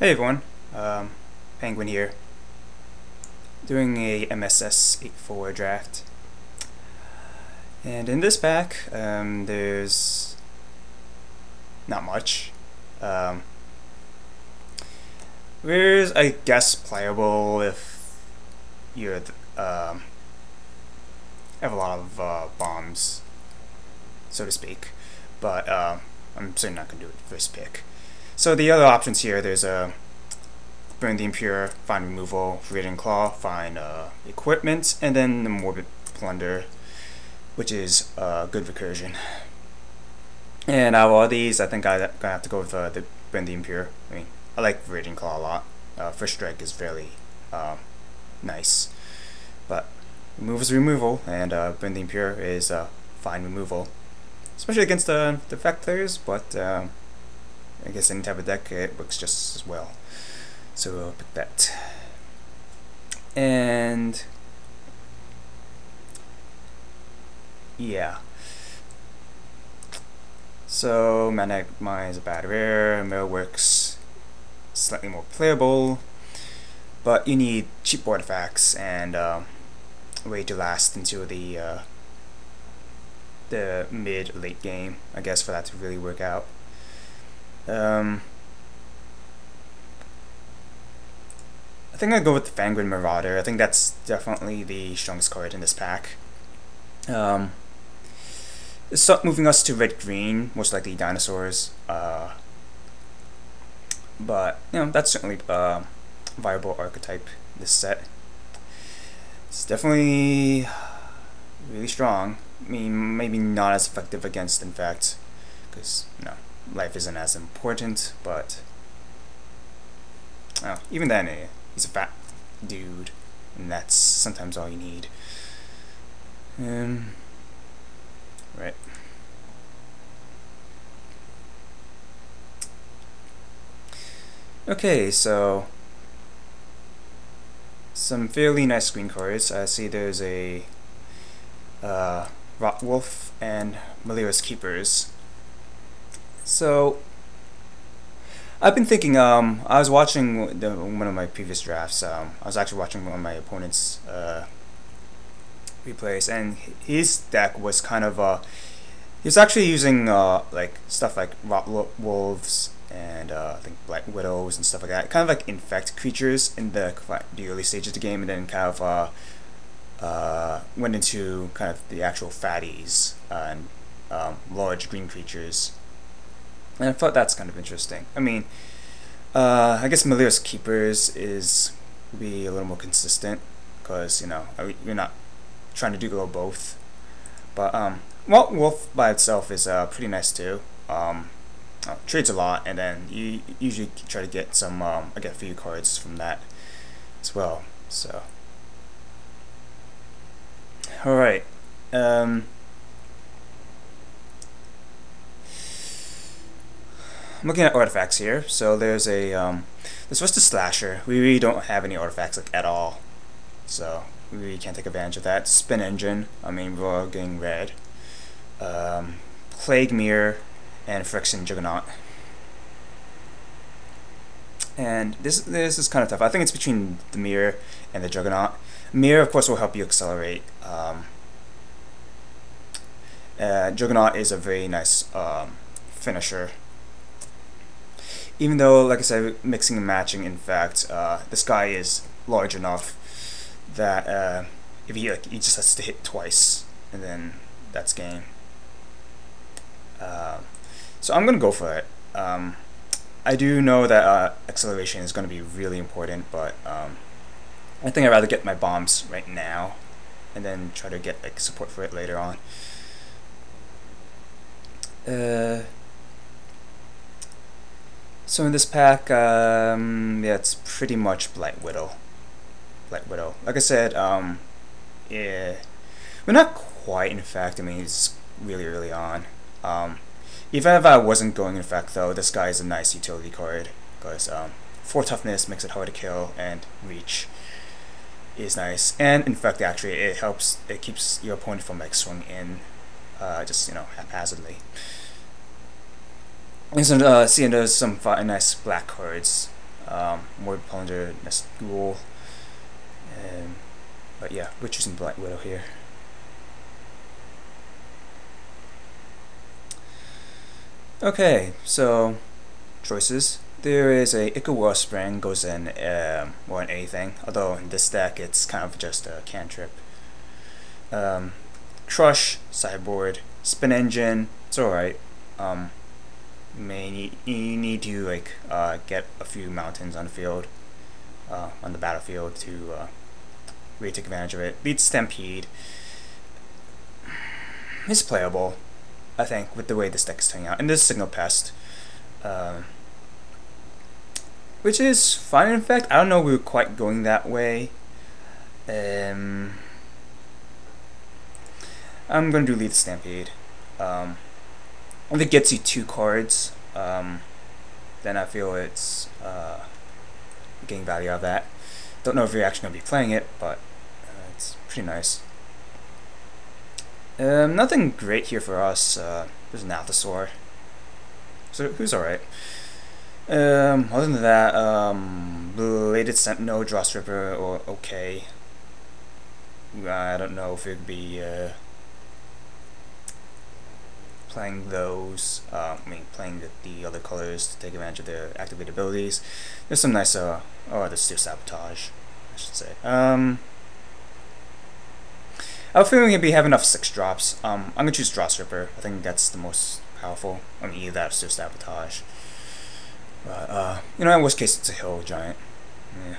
Hey everyone, Painguin here, doing a MSS 8.4 draft. And in this pack, there's not much. Um, there's, I guess, playable if you have a lot of bombs, so to speak. But I'm certainly not going to do it first pick. So the other options here, there's a Burn the Impure, find removal, Radiant Claw, find equipment, and then the Morbid Plunder, which is good recursion. And out of all these, I think I'm gonna have to go with the Burn the Impure. I mean, I like Radiant Claw a lot. First Strike is fairly nice, but remove is removal, and Burn the Impure is fine removal, especially against the effect players. But I guess any type of deck it works just as well. So we'll pick that. And yeah. So Magnetic Mine is a bad rare, Mirror works slightly more playable, but you need cheap artifacts and a way to last into the mid-late game, I guess, for that to really work out. I think I'd go with the Painguin Marauder. I think that's definitely the strongest card in this pack. It's moving us to red-green, most likely dinosaurs. But you know, that's certainly a viable archetype in this set. It's definitely really strong. I mean, maybe not as effective against infect, because life isn't as important. But even then, he's a fat dude, and that's sometimes all you need. Right. Okay, so some fairly nice green cards. I see there's a Rotwolf and Malira's Keepers. So I've been thinking, I was watching one of my previous drafts. I was actually watching one of my opponent's replays, and his deck was kind of he was actually using like stuff like Rot Wolves and I think Black Widows and stuff like that, kind of like infect creatures in the early stages of the game, and then kind of went into kind of the actual fatties and large green creatures. And I thought that's kind of interesting. I mean, I guess Malira's Keepers is be a little more consistent, because you're not trying to do both. But well, Wolf by itself is pretty nice too. Trades a lot, and then you usually try to get some I get a few cards from that as well. So all right. I'm looking at artifacts here. So there's first a Slasher. We really don't have any artifacts like at all, so we really can't take advantage of that. Spin Engine. I mean, we're all getting red. Plague Mirror and Phyrexian Juggernaut. And this is kind of tough. I think it's between the Mirror and the Juggernaut. Mirror, of course, will help you accelerate. Juggernaut is a very nice finisher. Even though, like I said, mixing and matching, in fact, this guy is large enough that if he just has to hit twice, and then that's game. So I'm gonna go for it. I do know that acceleration is gonna be really important, but I think I'd rather get my bombs right now, and then try to get like support for it later on. So in this pack, yeah, it's pretty much Blight Widow. Like I said, yeah, we're not quite in fact. I mean, it's really early on. Even if I wasn't going in fact, though, this guy is a nice utility card, because 4 toughness makes it hard to kill, and reach is nice. And in fact, actually, it keeps your opponent from like swinging in, just haphazardly. And so, seeing there's some nice black cards. more plunder, nest ghoul. But yeah, we're choosing Black Widow here. Okay, so choices. There is a Ichor Spring, goes in more than anything, although in this deck it's kind of just a cantrip. Crush, sideboard, Spin Engine, it's alright. You need to like get a few mountains on the field, on the battlefield to really take advantage of it. Beats Stampede. It's playable, I think, with the way this deck is turning out. And this Signal Pest, which is fine. In fact, I don't know if we were quite going that way. I'm gonna do Lead Stampede. If it gets you 2 cards, then I feel it's getting value out of that. Don't know if you're actually gonna be playing it, but it's pretty nice. Nothing great here for us. There's an Altasaur, so who's alright. Other than that, Bladed Sentinel, Draw Stripper, or okay. I don't know if it'd be playing those. Playing the other colors to take advantage of their activated abilities. There's some nice, there's Steel Sabotage, I should say. I have a feeling we have enough 6-drops. I'm gonna choose Draw Stripper. I think that's the most powerful. Either that or Steel Sabotage. But, in worst case, it's a Hill Giant. Yeah.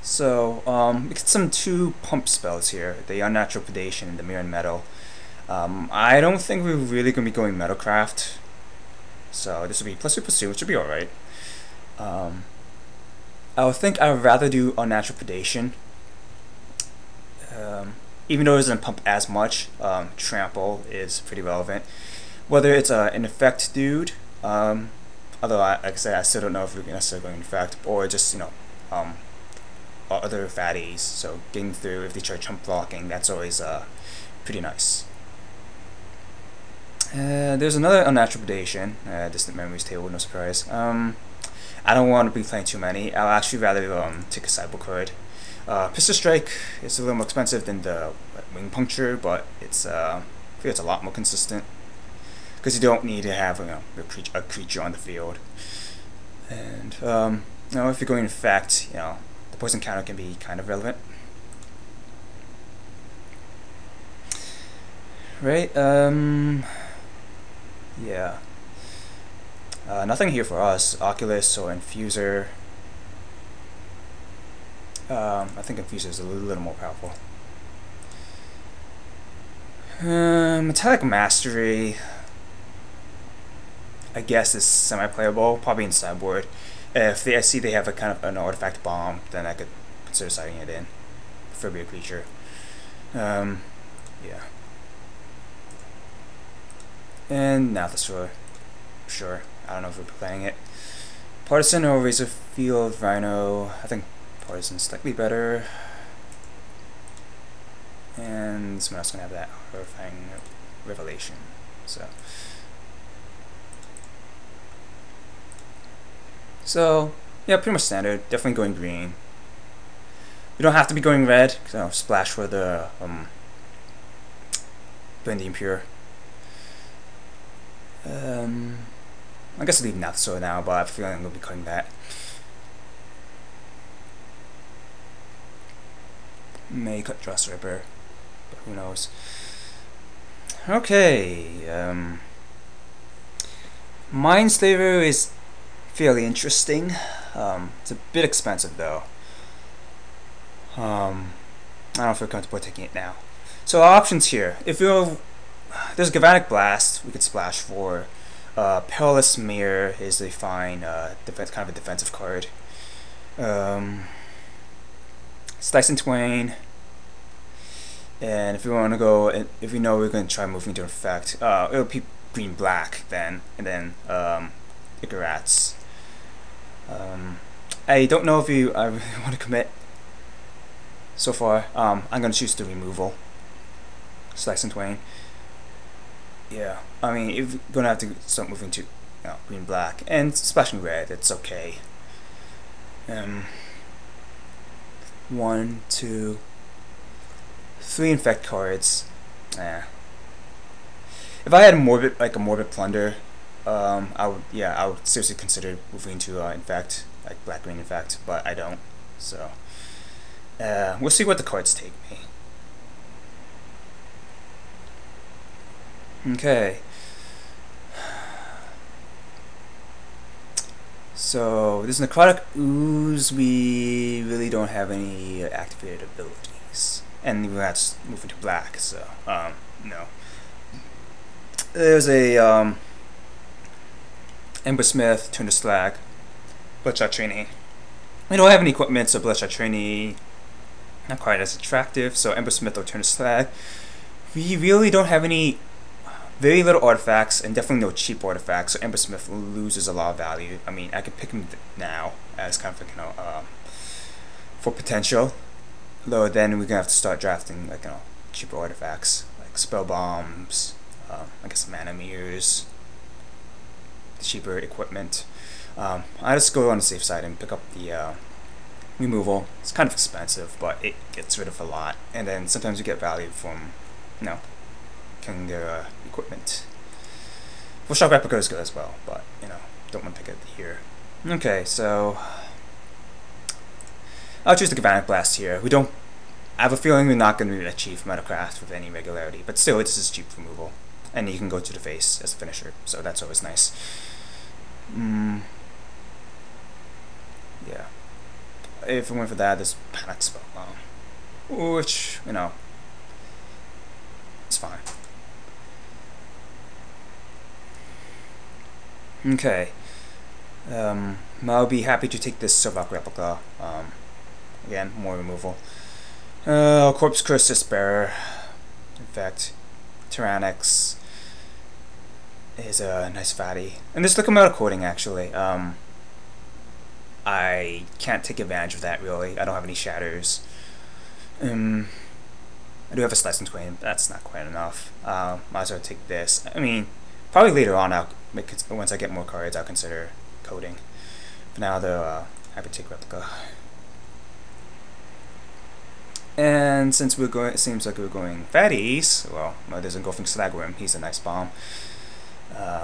So, we get some 2 pump spells here. The Unnatural Predation and the Mirror Metal. I don't think we're really going to be going Metalcraft. So, this will be +2/+2, which would be alright. I would think I would rather do Unnatural Predation. Even though it doesn't pump as much, Trample is pretty relevant. Whether it's an effect dude, although like I said, I still don't know if we're necessarily going effect, or just other fatties. So getting through, if they try jump blocking, that's always pretty nice. There's another Unnatural Predation, Distant Memories table, no surprise. I don't want to be playing too many. I'll actually rather take a sideboard card. Pistol Strike is a little more expensive than the Wing Puncture, but it's I feel it's a lot more consistent because you don't need to have a creature on the field. And if you're going effect, the poison counter can be kind of relevant. Right? Yeah. Nothing here for us. Oculus or Infuser. I think Infuser is a little more powerful. Metallic Mastery, I guess, is semi-playable, probably in sideboard. If I see they have a kind of an artifact bomb, then I could consider siding it in, preferably a creature. Yeah. And Altasaur, sure. I don't know if we're playing it. Partisan or Razorfield Rhino. I think Partisan's slightly better. And someone else gonna have that horrifying revelation. So yeah, pretty much standard. Definitely going green. You don't have to be going red. Splash for the Blend the Impure. I guess I'll leave Altasaur now, but I have a feeling I'm gonna be cutting that. May cut Draw Stripper, but who knows. Okay, Mindslaver is fairly interesting. It's a bit expensive though. I don't feel comfortable taking it now. So our options here: there's Galvanic Blast, we could splash for. Perilous Mirror is a fine kind of a defensive card. Slice and Twain. And if we want to go, if we know we're going to try moving to effect, it'll be green black then, and then Icarats. I don't know if I really want to commit so far. I'm going to choose the removal. Slice and Twain. Yeah, if you're going to have to start moving to green black and splashing red, it's okay. 1, 2, 3 infect cards. If I had a morbid plunder, I would seriously consider moving to infect, like black green infect, but I don't. So we'll see what the cards take me. Okay. So this necrotic ooze, we really don't have any activated abilities, and we have to move into black. So no. There's a Embersmith, Turn to Slag, Bloodshot Trainee. We don't have any equipment, so Bloodshot Trainee not quite as attractive. So Embersmith or Turn to Slag. We really don't have any, very little artifacts, and definitely no cheap artifacts. So Embersmith loses a lot of value. I mean, I could pick him now as kind of for potential. Though then we're gonna have to start drafting cheaper artifacts like spell bombs. I guess mana mirrors, cheaper equipment. I just go on the safe side and pick up the removal. It's kind of expensive, but it gets rid of a lot, and then sometimes you get value from killing their equipment. Full Shock Replica is good as well, but don't want to pick it here. Okay, so I'll choose the Galvanic Blast here. I have a feeling we're not going to achieve Metacraft with any regularity, but still, this is cheap removal. And you can go to the face as a finisher, so that's always nice. Yeah. If I went for that, this Panic Spell Bomb, which, it's fine. Okay. I'll be happy to take this Silvac Replica. Again, more removal. Corpse Curse Despair. In fact, Tyrannix is a nice fatty. And this Locomotive Coating, actually. I can't take advantage of that, really. I don't have any shatters. I do have a Slice and Twain. That's not quite enough. Might as well take this. I mean, probably later on, once I get more cards, I'll consider coding. For now, though, I would take Replica. And since it seems like we're going fatties, well, there's Engulfing Slagworm. He's a nice bomb.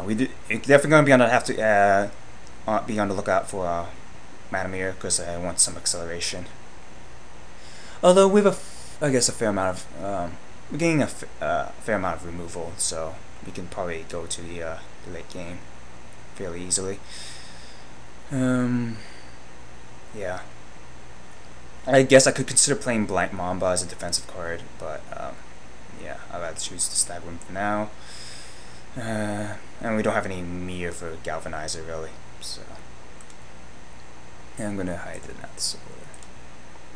We're definitely going to be on the lookout for Manamir, because I want some acceleration. Although we have I guess a fair amount of we're getting a fair amount of removal, so we can probably go to the late game fairly easily. Yeah. I guess I could consider playing Blight Mamba as a defensive card, but yeah, I'd rather choose the Stagworm for now. And we don't have any Mir for Galvanizer, really, so. And I'm gonna hide the Nath Sword.